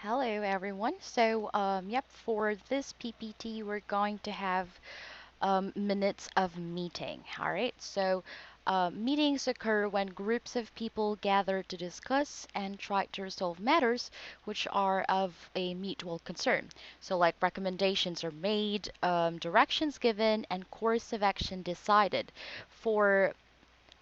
Hello everyone. Yep, for this PPT, we're going to have minutes of meeting. All right. Meetings occur when groups of people gather to discuss and try to resolve matters which are of a mutual concern. So, like recommendations are made, directions given, and course of action decided. For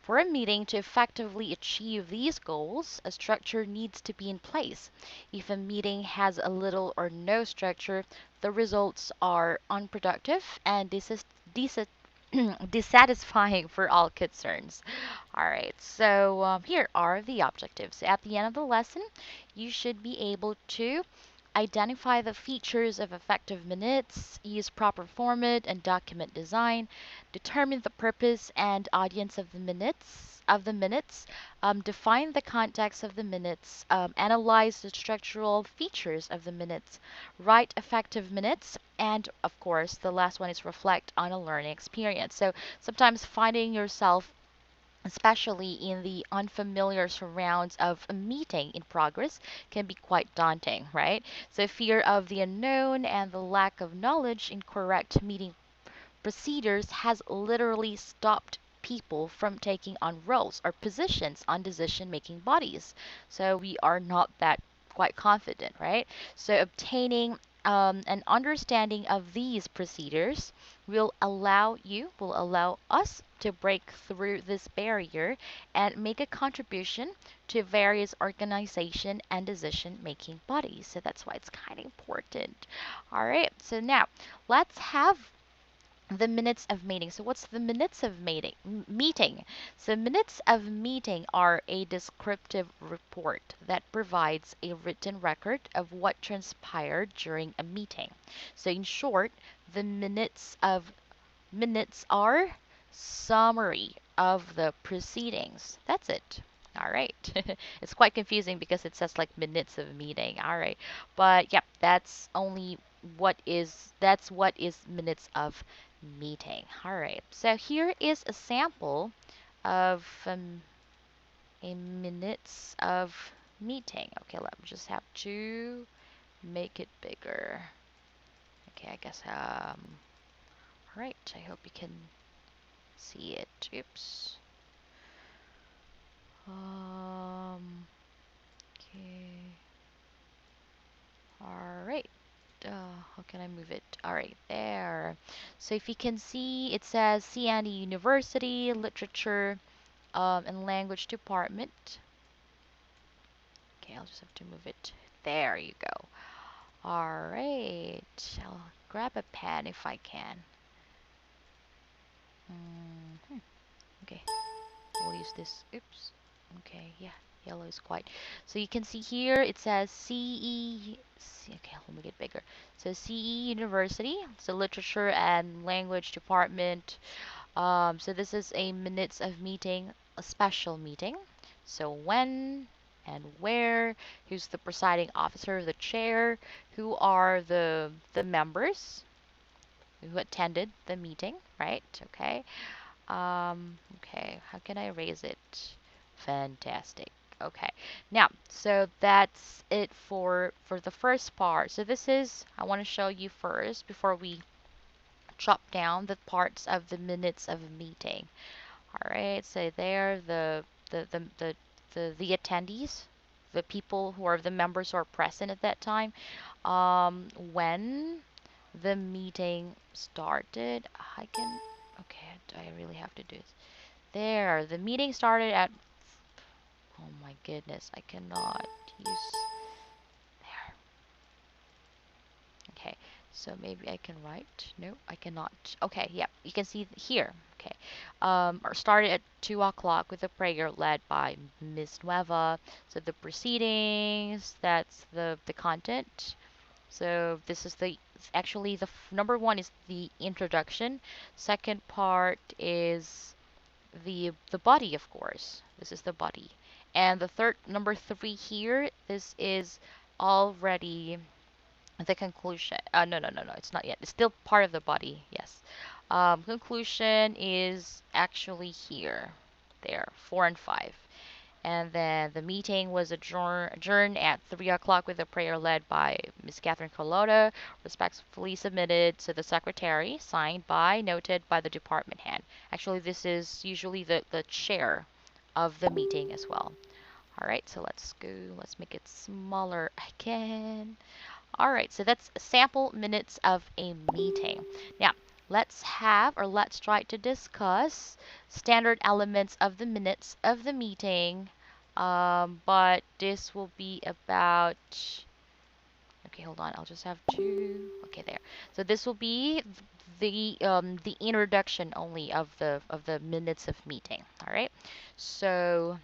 for a meeting to effectively achieve these goals, a structure needs to be in place. If a meeting has a little or no structure, the results are unproductive and dis- dissatisfying for all concerns. All right, here are the objectives. At the end of the lesson, you should be able to identify the features of effective minutes, use proper format and document design, determine the purpose and audience of the minutes, define the context of the minutes, analyze the structural features of the minutes, write effective minutes, and of course, the last one is reflect on a learning experience. So sometimes finding yourself especially in the unfamiliar surrounds of a meeting in progress, can be quite daunting, right? So, fear of the unknown and the lack of knowledge in correct meeting procedures has literally stopped people from taking on roles or positions on decision making bodies. So, we are not that quite confident, right? So, obtaining an understanding of these procedures will allow us to break through this barrier and make a contribution to various organization and decision making bodies. So that's why it's kind of important. All right, so now let's have the minutes of meeting. So what's the minutes of meeting? So minutes of meeting are a descriptive report that provides a written record of what transpired during a meeting. So in short, the minutes are summary of the proceedings. That's it. All right. It's quite confusing because it says like minutes of meeting. All right. But yep, that's what is minutes of meeting. All right. So here is a sample of a minutes of meeting. Okay, let me just have to make it bigger. Okay, I guess all right. I hope you can see it. Oops. Okay. All right. How can I move it? All right, there. So if you can see, it says CNE University Literature and Language Department. Okay, I'll just have to move it. There you go. All right. I'll grab a pen if I can. Okay, we'll use this. Oops. Okay, yeah, yellow is quite. So you can see here it says okay, let me get bigger. So CE University, so Literature and Language Department. So this is a minutes of meeting, a special meeting. So when and where, who's the presiding officer, the chair, who are the members who attended the meeting, right? Okay. Okay, how can I raise it? Fantastic. Okay. Now, so that's it for the first part. So this is I want to show you first before we chop down the parts of the minutes of a meeting. All right. So there the the the the attendees, the people who are the members who are present at that time. When the meeting started, I can okay, I really have to do this. There, the meeting started at. Oh my goodness, I cannot use. There. Okay, so maybe I can write. No, I cannot. Okay, yeah, you can see here. Okay, or started at 2 o'clock with a prayer led by Miss Nueva. So the proceedings, that's the content. So this is actually number one is the introduction. Second part is the body, of course. This is the body. And the third number three here, this is already the conclusion. No, it's not yet. It's still part of the body. Yes. Conclusion is actually here. There, four and five. And then the meeting was adjourned at 3 o'clock with a prayer led by Ms. Catherine Colota, respectfully submitted to the secretary, signed by, noted by the department head. Actually, this is usually the chair of the meeting as well. All right, so let's go. Let's make it smaller again. All right, so that's sample minutes of a meeting. Now, let's try to discuss standard elements of the minutes of the meeting. But this will be about, okay, hold on, I'll just have to, okay, there. So this will be the introduction only of the minutes of meeting. All right. So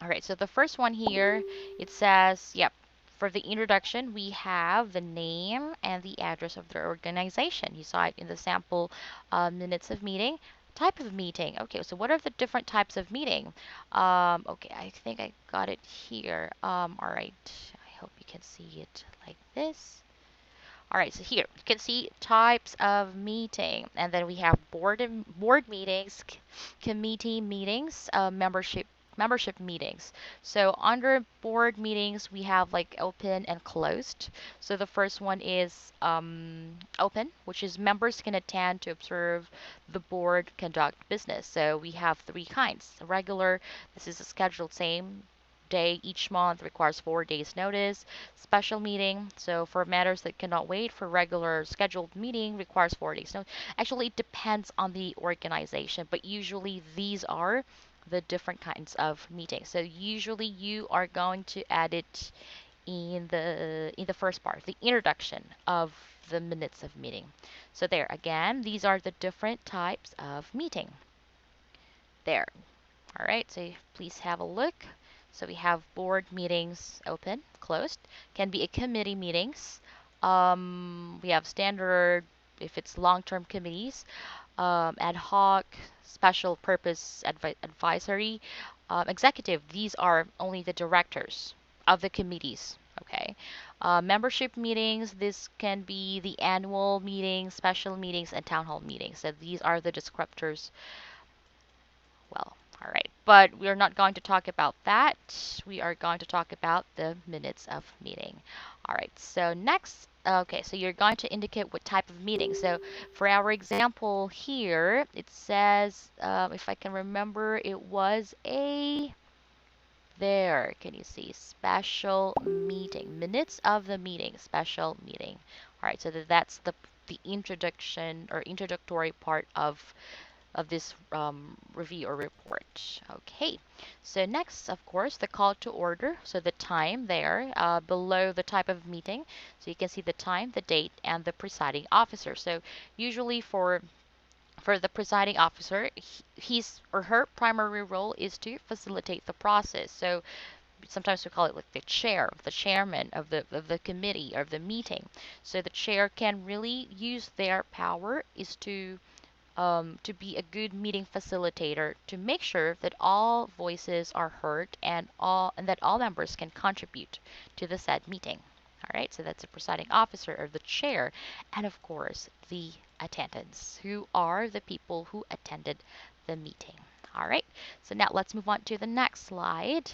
all right, so the first one here, it says, yep, for the introduction, we have the name and the address of the organization. You saw it in the sample minutes of meeting. Type of meeting. Okay, so what are the different types of meeting? Okay, I think I got it here. All right, I hope you can see it like this. All right, so here you can see types of meeting, and then we have board meetings, committee meetings, membership meetings. So under board meetings, we have like open and closed. So the first one is open, which is members can attend to observe the board conduct business. So we have three kinds. Regular, this is a scheduled same day each month, requires 4 days notice. Special meeting, so for matters that cannot wait for regular scheduled meeting, requires 4 days notice. Actually, it depends on the organization, but usually these are the different kinds of meetings. So usually you are going to add it in the first part, the introduction of the minutes of meeting. So there again, these are the different types of meeting. There. All right, so please have a look. So we have board meetings open, closed, can be a committee meetings. We have standard, if it's long-term committees, ad hoc, special purpose advisory, executive. These are only the directors of the committees. Okay. Membership meetings, this can be the annual meetings, special meetings, and town hall meetings. So these are the descriptors. Well, all right, but we're not going to talk about that. We are going to talk about the minutes of meeting. All right, so next, okay, so you're going to indicate what type of meeting. So for our example here, it says, if I can remember, it was a, there, can you see, special meeting, minutes of the meeting, special meeting. All right, so that's the introduction or introductory part of this review or report. Okay, so next, of course, the call to order. So the time there below the type of meeting. So you can see the time, the date, and the presiding officer. So usually for the presiding officer, his or her primary role is to facilitate the process. So sometimes we call it like the chair, the chairman of the committee or of the meeting. So the chair can really use their power is to be a good meeting facilitator to make sure that all voices are heard and that all members can contribute to the said meeting. All right, so that's the presiding officer or the chair, and of course the attendants, who are the people who attended the meeting. All right, so now let's move on to the next slide,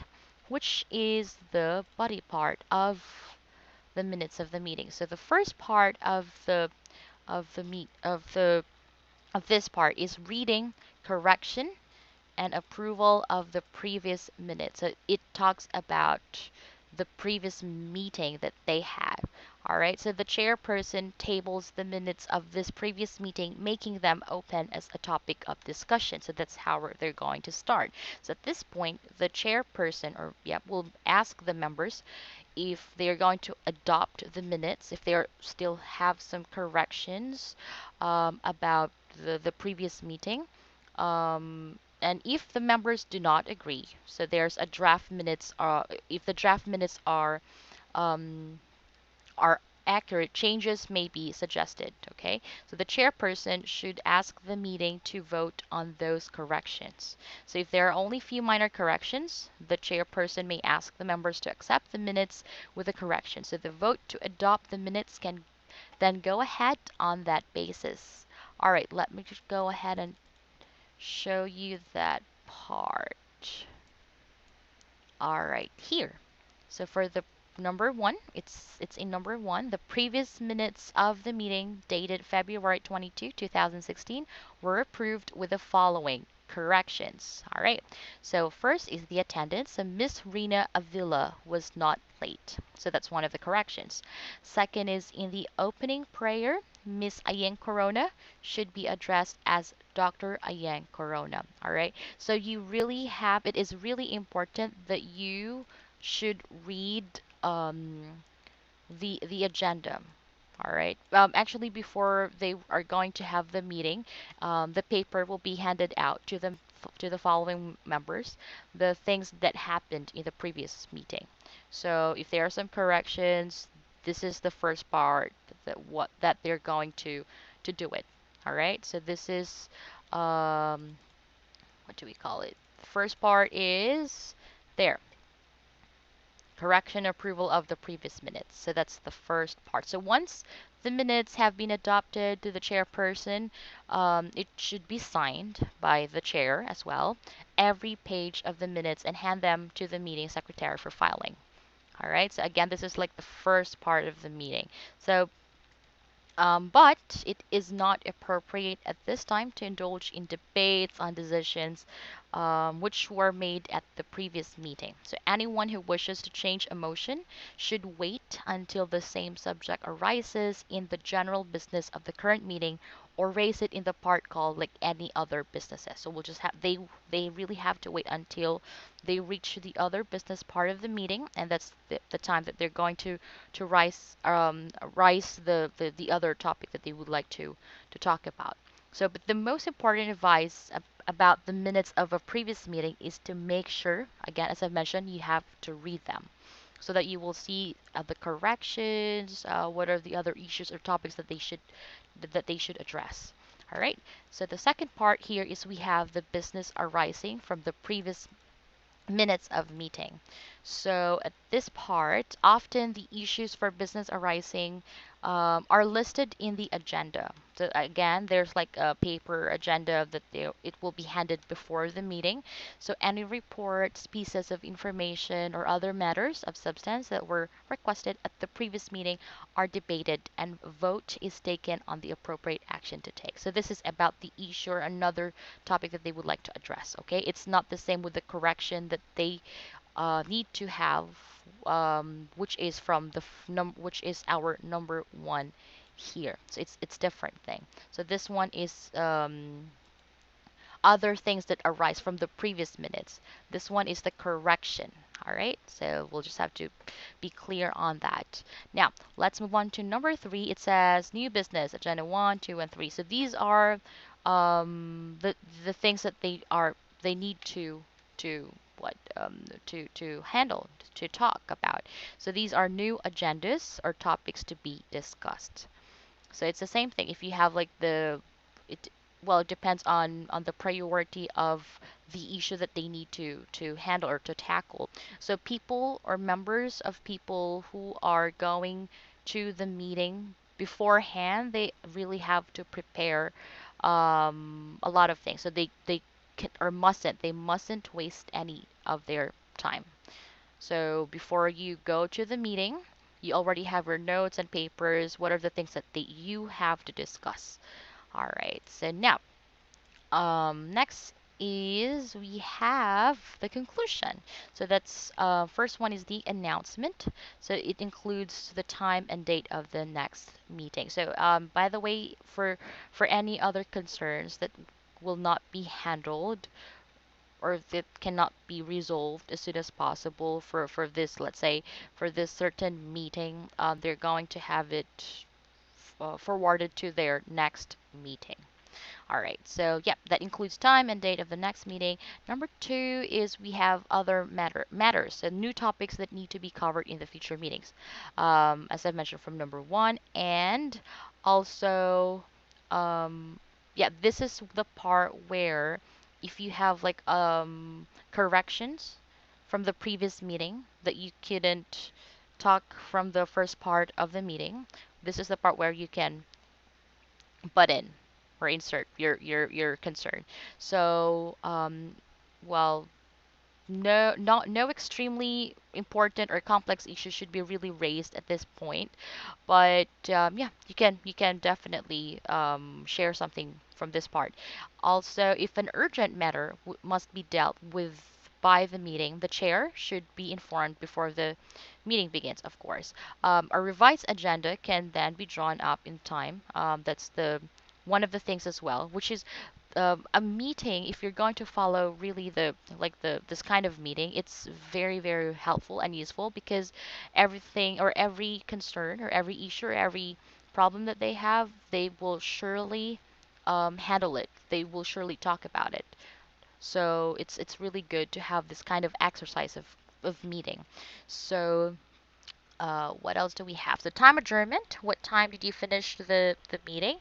which is the body part of the minutes of the meeting. So the first part of the meet of this part is reading, correction, and approval of the previous minutes. So it talks about the previous meeting that they had. All right, so the chairperson tables the minutes of this previous meeting, making them open as a topic of discussion. So that's how they're going to start. So at this point, the chairperson or yeah will ask the members if they're going to adopt the minutes, if they still have some corrections about the previous meeting. And if the members do not agree, so there's a draft minutes, if the draft minutes um, are accurate, changes may be suggested. Okay, so the chairperson should ask the meeting to vote on those corrections. So if there are only few minor corrections, the chairperson may ask the members to accept the minutes with a correction. So the vote to adopt the minutes can then go ahead on that basis. All right, let me just go ahead and show you that part. All right, here. So for the number one, it's in number one. The previous minutes of the meeting dated February 22, 2016 were approved with the following corrections. All right. So first is the attendance. So Miss Rina Avila was not late. So that's one of the corrections. Second is in the opening prayer, Miss Ayeng Corona should be addressed as Dr. Ayeng Corona. All right. So you really have, it is really important that you should read the agenda. All right. Actually, before they are going to have the meeting, the paper will be handed out to the following members, the things that happened in the previous meeting. So if there are some corrections, this is the first part that they're going to do it. All right. So this is what do we call it? First part is there correction approval of the previous minutes. So that's the first part. So once the minutes have been adopted to the chairperson, it should be signed by the chair as well, every page of the minutes, and hand them to the meeting secretary for filing. All right. So again, this is like the first part of the meeting. So but it is not appropriate at this time to indulge in debates on decisions which were made at the previous meeting. So anyone who wishes to change a motion should wait until the same subject arises in the general business of the current meeting or raise it in the part called like any other businesses. So we'll just have they really have to wait until they reach the other business part of the meeting, and that's the time that they're going to rise the other topic that they would like to talk about. So, but the most important advice about the minutes of a previous meeting is to make sure, again, as I mentioned, you have to read them so that you will see the corrections, what are the other issues or topics that they should address. All right. So the second part here is we have the business arising from the previous minutes of meeting. So at this part, often the issues for business arising are listed in the agenda. So again, there's like a paper agenda that it will be handed before the meeting. So any reports, pieces of information, or other matters of substance that were requested at the previous meeting are debated and vote is taken on the appropriate action to take. So this is about the issue or another topic that they would like to address. Okay, it's not the same with the correction that they need to have, which is from the which is our number one here. So it's different thing. So this one is other things that arise from the previous minutes. This one is the correction. All right, so we'll just have to be clear on that. Now, let's move on to number three. It says new business, agenda one, two, and three. So these are the things that they need to what to handle to talk about. So these are new agendas or topics to be discussed. So it's the same thing. If you have like it, well, it depends on the priority of the issue that they need to handle or to tackle. So people or members of people who are going to the meeting beforehand, they really have to prepare a lot of things. So they can or mustn't waste any of their time. So before you go to the meeting, you already have your notes and papers. What are the things that you have to discuss? All right. So now, next is we have the conclusion. So that's first one is the announcement. So it includes the time and date of the next meeting. So by the way, for any other concerns that will not be handled or that cannot be resolved as soon as possible for this, let's say for this certain meeting, they're going to have it forwarded to their next meeting. All right, so yep, that includes time and date of the next meeting. Number two is we have other matters, so new topics that need to be covered in the future meetings, as I mentioned from number one, and also, yeah, this is the part where if you have like corrections from the previous meeting that you couldn't talk from the first part of the meeting, this is the part where you can butt in or insert your concern. So, well, no extremely important or complex issues should be really raised at this point. But yeah, you can definitely share something from this part. Also, if an urgent matter must be dealt with by the meeting, the chair should be informed before the meeting begins, of course. A revised agenda can then be drawn up in time. That's the one of the things as well, which is a meeting. If you're going to follow really the like the this kind of meeting, it's very very helpful and useful because everything or every concern or every issue or every problem that they have, they will surely handle it. They will surely talk about it. So it's really good to have this kind of exercise of meeting. So what else do we have? The time adjournment. What time did you finish the meeting?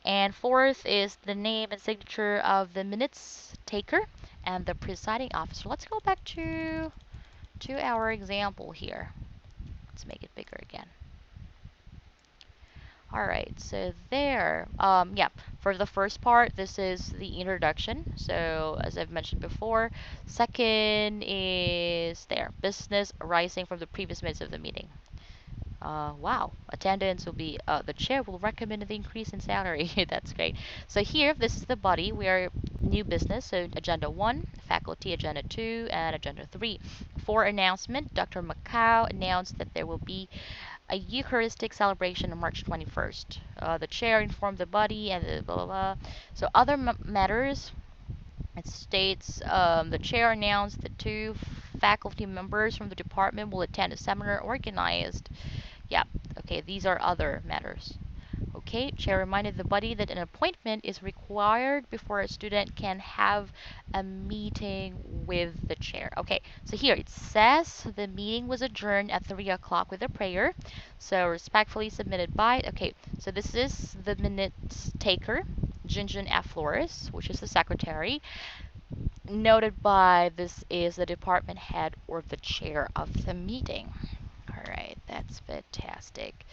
And fourth is the name and signature of the minutes taker and the presiding officer. Let's go back to our example here. Let's make it bigger again. All right, so there. Yeah, for the first part, this is the introduction. So as I've mentioned before, second is there business arising from the previous minutes of the meeting. Wow, attendance will be, the chair will recommend the increase in salary. That's great. So here, this is the body. We are new business. So agenda 1, faculty agenda 2, and agenda 3. For announcement, Dr. Macau announced that there will be a Eucharistic celebration on March 21st. The chair informed the body and the blah blah blah. So other matters, it states the chair announced that 2 faculty members from the department will attend a seminar organized. Yeah, okay, these are other matters. Okay, chair reminded the body that an appointment is required before a student can have a meeting with the chair. Okay, so here it says the meeting was adjourned at 3 o'clock with a prayer. So respectfully submitted by, okay, so this is the minutes taker, Jinjin F. Flores, which is the secretary. Noted by, this is the department head or the chair of the meeting. All right, that's fantastic.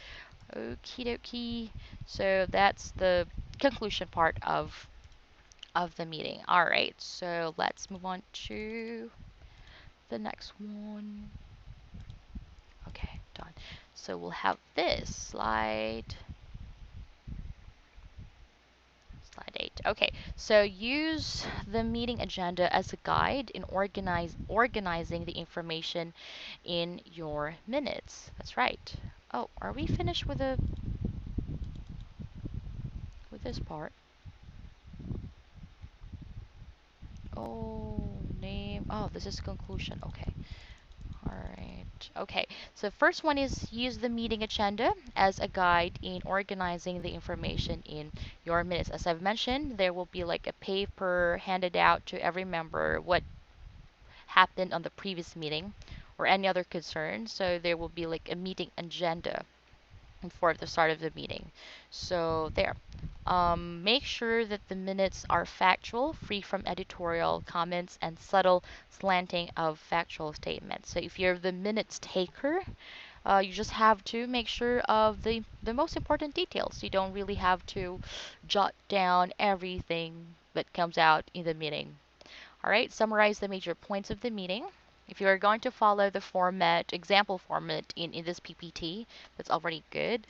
Okie dokie. So that's the conclusion part of the meeting. All right, so let's move on to the next one. Okay, done. So we'll have this slide. Slide 8. Okay, so use the meeting agenda as a guide in organizing the information in your minutes. That's right. Oh, are we finished with this part? Oh, name. Oh, this is conclusion. Okay. All right. Okay. So first one is use the meeting agenda as a guide in organizing the information in your minutes. As I've mentioned, there will be like a paper handed out to every member what happened on the previous meeting or any other concerns. So there will be like a meeting agenda for the start of the meeting. So there. Make sure that the minutes are factual, free from editorial comments and subtle slanting of factual statements. So if you're the minutes taker, you just have to make sure of the most important details. You don't really have to jot down everything that comes out in the meeting. All right, summarize the major points of the meeting. If you are going to follow the format, example format in this PPT, that's already good.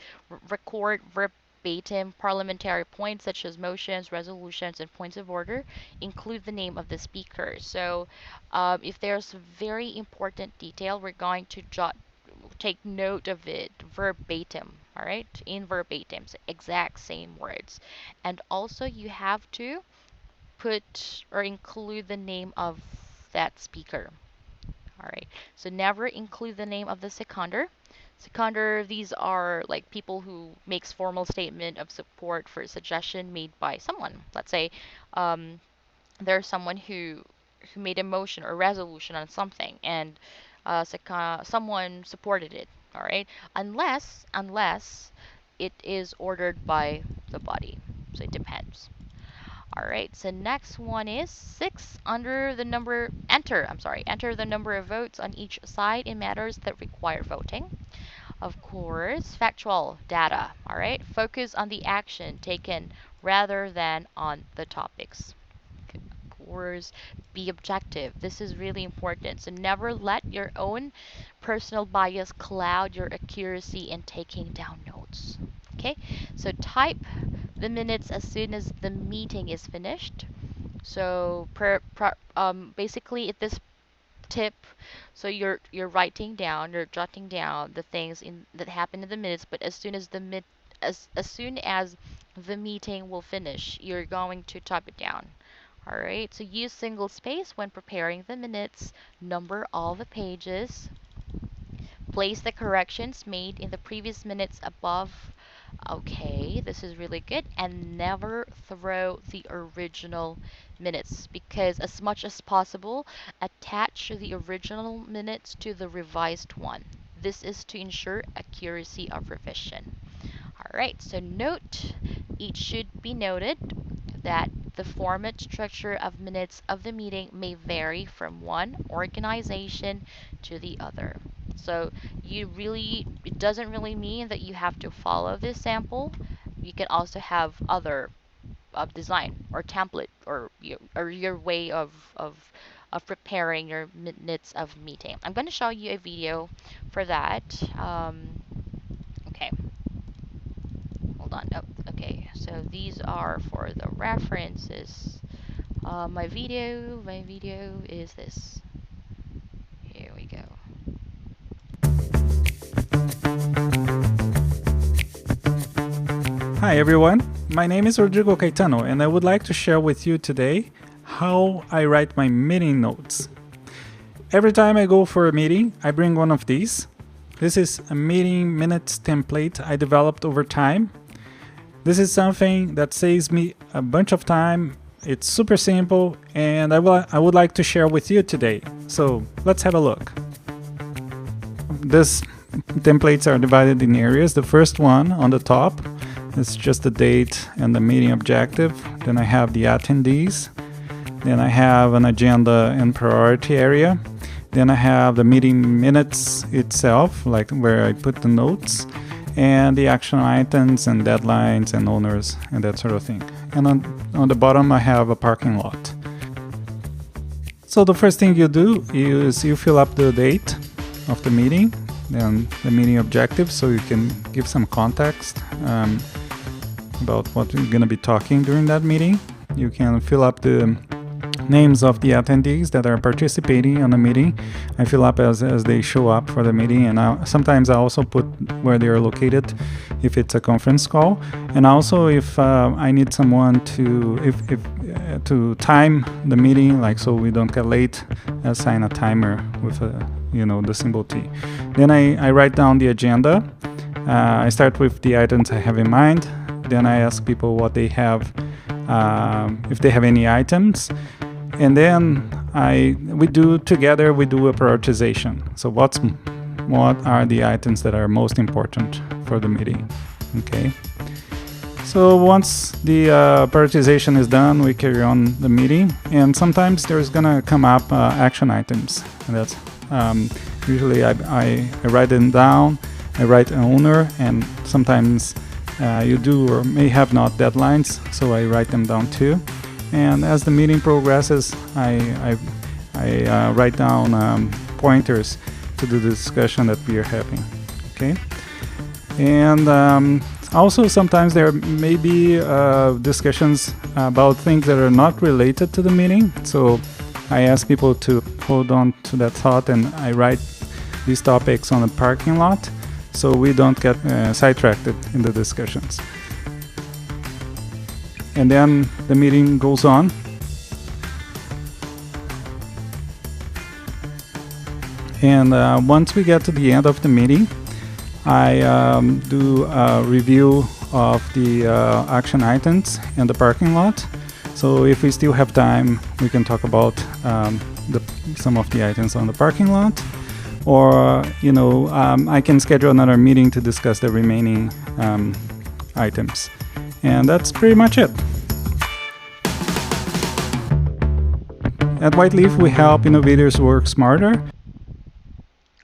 Record verbatim parliamentary points such as motions, resolutions, and points of order. Include the name of the speaker. So if there's very important detail, we're going to take note of it verbatim, all right? In verbatim, so exact same words. And also you have to put or include the name of that speaker. All right. So never include the name of the seconder. Seconder, these are like people who makes formal statement of support for a suggestion made by someone. Let's say um, there's someone who made a motion or resolution on something, and someone supported it. All right. Unless it is ordered by the body. So it depends. All right, so next one is 6. Enter the number of votes on each side in matters that require voting. Of course, factual data. All right, focus on the action taken rather than on the topics. words, be objective. This is really important. So never let your own personal bias cloud your accuracy in taking down notes. Okay, so type the minutes as soon as the meeting is finished. So basically at this tip, so you're writing down, you're jotting down the things in that happen in the minutes, but as soon as the meeting will finish, you're going to type it down. All right, so use single space when preparing the minutes, number all the pages, place the corrections made in the previous minutes above. Okay, this is really good. And never throw the original minutes, because as much as possible, attach the original minutes to the revised one. This is to ensure accuracy of revision. All right, so note, it should be noted that the format structure of minutes of the meeting may vary from one organization to the other. So it doesn't really mean that you have to follow this sample. You can also have other design or template, or your way of preparing your minutes of meeting. I'm going to show you a video for that. Okay, hold on. Oh, okay. So these are for the references. My video is this. Here we go. Hi everyone, my name is Rodrigo Caetano and I would like to share with you today how I write my meeting notes. Every time I go for a meeting, I bring one of these. This is a meeting minutes template I developed over time. This is something that saves me a bunch of time. It's super simple and I would like to share with you today. So let's have a look. These templates are divided in areas. The first one on the top, it's just the date and the meeting objective. Then I have the attendees. Then I have an agenda and priority area. Then I have the meeting minutes itself, like where I put the notes, and the action items and deadlines and owners and that sort of thing. And on the bottom I have a parking lot. So the first thing you do is you fill up the date of the meeting, then the meeting objective, so you can give some context about what we're going to be talking during that meeting. You can fill up the names of the attendees that are participating on the meeting. I fill up as they show up for the meeting, and sometimes I also put where they are located if it's a conference call. And also if I need someone to time the meeting, like so we don't get late, I assign a timer with the symbol T. Then I write down the agenda. I start with the items I have in mind. Then I ask people what they have, if they have any items. And then we do a prioritization. So what are the items that are most important for the meeting? Okay. So once the prioritization is done, we carry on the meeting. And sometimes there's gonna come up action items. And that's usually I write them down. I write an owner, and sometimes you do or may have not deadlines, so I write them down too. And as the meeting progresses, I write down pointers to the discussion that we are having. Okay, and also sometimes there may be discussions about things that are not related to the meeting. So I ask people to hold on to that thought, and I write these topics on the parking lot, so we don't get sidetracked in the discussions. And then the meeting goes on. And once we get to the end of the meeting, I do a review of the action items and the parking lot. So if we still have time, we can talk about some of the items on the parking lot. Or, I can schedule another meeting to discuss the remaining items. And that's pretty much it. At Whiteleaf, we help innovators work smarter.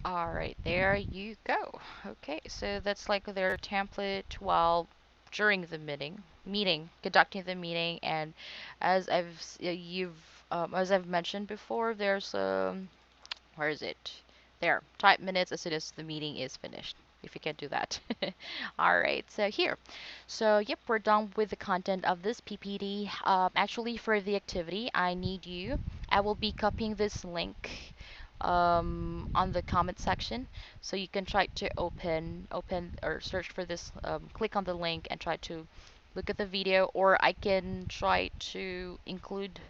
All right, there you go. Okay, so that's like their template while during the conducting the meeting, and as you've as I've mentioned before, there's where is it? There, type minutes as soon as the meeting is finished. If you can do that. All right, so here. So, yep, we're done with the content of this PPT. Actually, for the activity, I need you. I will be copying this link on the comment section, so you can try to open or search for this. Click on the link and try to look at the video, or I can try to include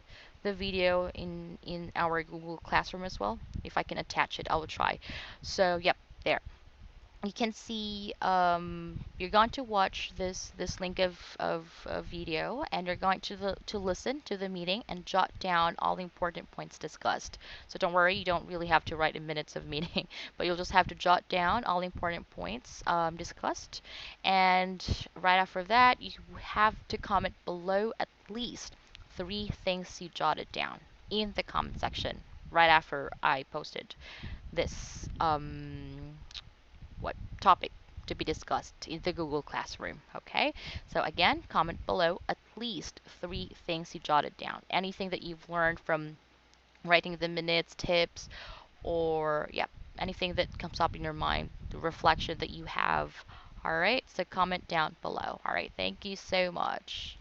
the video in our Google Classroom as well. If I can attach it, I will try. So, yep, there you can see you're going to watch this link of video, and you're going to listen to the meeting and jot down all the important points discussed. So don't worry, you don't really have to write in minutes of meeting, but you'll just have to jot down all the important points discussed. And right after that, you have to comment below at least three things you jotted down in the comment section right after I posted this what topic to be discussed in the Google Classroom. Okay, so again, comment below at least three things you jotted down. Anything that you've learned from writing the minutes, tips, or yeah, anything that comes up in your mind, the reflection that you have. All right, so comment down below. All right, thank you so much.